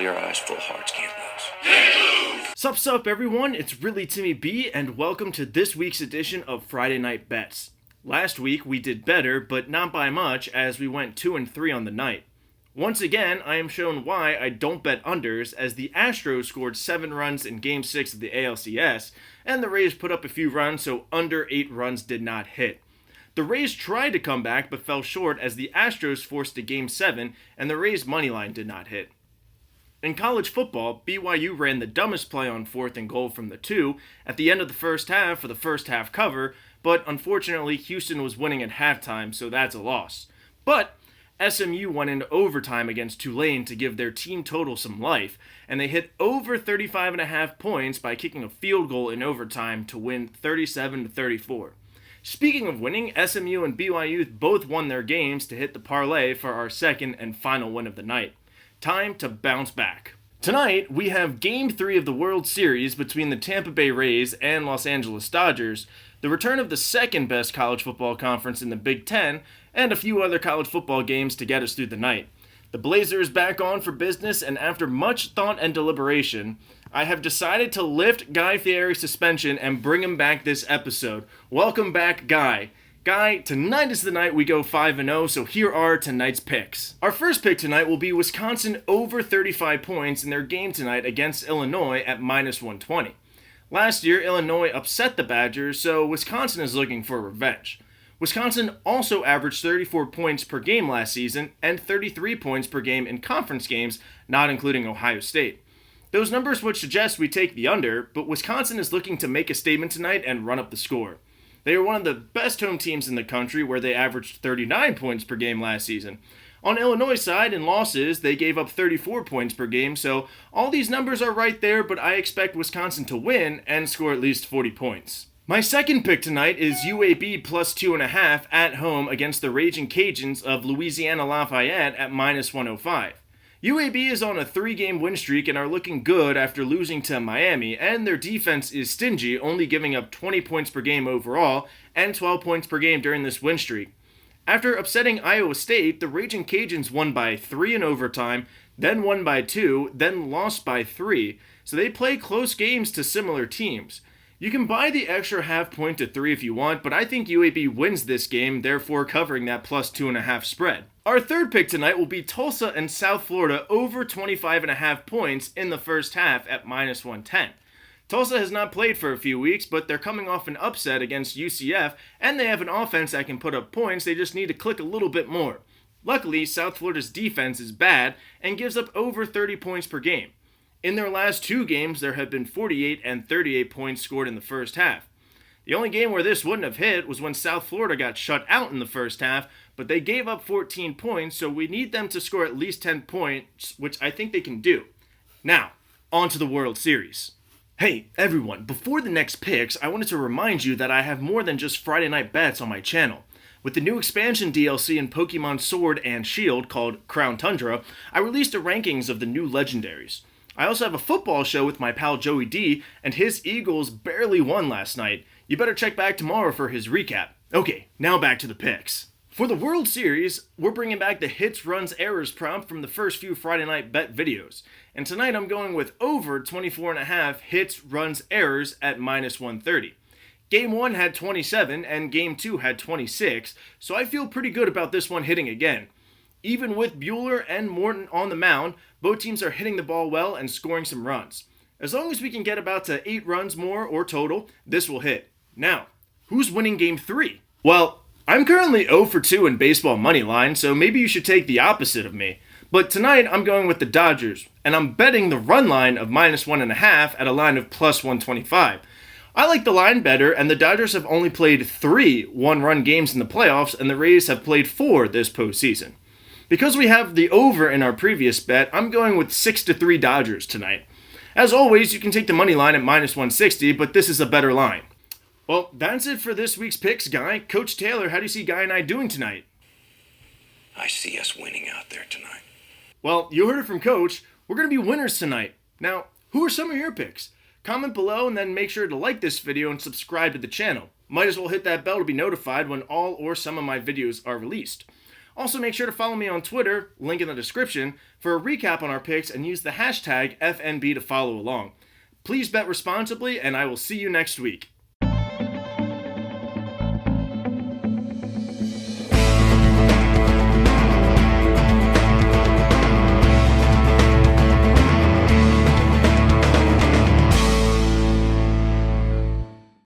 clear eyes, full hearts can't lose. Sup everyone, it's really Timmy B, and welcome to this week's edition of Friday Night Bets. Last week we did better, but not by much, as we went 2-3 on the night. Once again, I am shown why I don't bet unders, as the Astros scored 7 runs in Game 6 of the ALCS, and the Rays put up a few runs, so under 8 runs did not hit. The Rays tried to come back, but fell short as the Astros forced a Game 7, and the Rays' moneyline did not hit. In college football, BYU ran the dumbest play on 4th and goal from the 2 at the end of the first half for the first half cover, but unfortunately Houston was winning at halftime, so that's a loss. But SMU went into overtime against Tulane to give their team total some life, and they hit over 35.5 points by kicking a field goal in overtime to win 37-34. Speaking of winning, SMU and BYU both won their games to hit the parlay for our second and final win of the night. Time to bounce back. Tonight, we have Game 3 of the World Series between the Tampa Bay Rays and Los Angeles Dodgers, the return of the second best college football conference in the Big Ten, and a few other college football games to get us through the night. The Blazers back on for business, and after much thought and deliberation, I have decided to lift Guy Fieri's suspension and bring him back this episode. Welcome back, Guy. Guy, tonight is the night we go 5-0, so here are tonight's picks. Our first pick tonight will be Wisconsin over 35 points in their game tonight against Illinois at -120. Last year, Illinois upset the Badgers, so Wisconsin is looking for revenge. Wisconsin also averaged 34 points per game last season and 33 points per game in conference games, not including Ohio State. Those numbers would suggest we take the under, but Wisconsin is looking to make a statement tonight and run up the score. They are one of the best home teams in the country, where they averaged 39 points per game last season. On Illinois' side, in losses, they gave up 34 points per game, so all these numbers are right there, but I expect Wisconsin to win and score at least 40 points. My second pick tonight is UAB plus 2.5 at home against the Raging Cajuns of Louisiana-Lafayette at -105. UAB is on a 3-game win streak and are looking good after losing to Miami, and their defense is stingy, only giving up 20 points per game overall and 12 points per game during this win streak. After upsetting Iowa State, the Raging Cajuns won by 3 in overtime, then won by 2, then lost by 3, so they play close games to similar teams. You can buy the extra half point to 3 if you want, but I think UAB wins this game, therefore covering that plus 2.5 spread. Our third pick tonight will be Tulsa and South Florida over 25.5 points in the first half at -110. Tulsa has not played for a few weeks, but they're coming off an upset against UCF, and they have an offense that can put up points, they just need to click a little bit more. Luckily, South Florida's defense is bad and gives up over 30 points per game. In their last 2 games, there have been 48 and 38 points scored in the first half. The only game where this wouldn't have hit was when South Florida got shut out in the first half, but they gave up 14 points, so we need them to score at least 10 points, which I think they can do. Now, on to the World Series. Hey, everyone, before the next picks, I wanted to remind you that I have more than just Friday Night Bets on my channel. With the new expansion DLC in Pokemon Sword and Shield called Crown Tundra, I released a rankings of the new legendaries. I also have a football show with my pal Joey D, and his Eagles barely won last night. You better check back tomorrow for his recap. Okay, now back to the picks. For the World Series, we're bringing back the hits, runs, errors prompt from the first few Friday Night Bet videos. And tonight I'm going with over 24.5 hits, runs, errors at -130. Game 1 had 27 and Game 2 had 26, so I feel pretty good about this one hitting again. Even with Buehler and Morton on the mound, both teams are hitting the ball well and scoring some runs. As long as we can get about to 8 runs more or total, this will hit. Now, who's winning Game 3? Well, I'm currently 0 for 2 in baseball money line, so maybe you should take the opposite of me. But tonight I'm going with the Dodgers, and I'm betting the run line of -1.5 at a line of +125. I like the line better, and the Dodgers have only played 3 one-run games in the playoffs, and the Rays have played 4 this postseason. Because we have the over in our previous bet, I'm going with 6-3 Dodgers tonight. As always, you can take the money line at -160, but this is a better line. Well, that's it for this week's picks, Guy. Coach Taylor, how do you see Guy and I doing tonight? I see us winning out there tonight. Well, you heard it from Coach. We're going to be winners tonight. Now, who are some of your picks? Comment below and then make sure to like this video and subscribe to the channel. Might as well hit that bell to be notified when all or some of my videos are released. Also, make sure to follow me on Twitter, link in the description, for a recap on our picks and use the hashtag FNB to follow along. Please bet responsibly, and I will see you next week.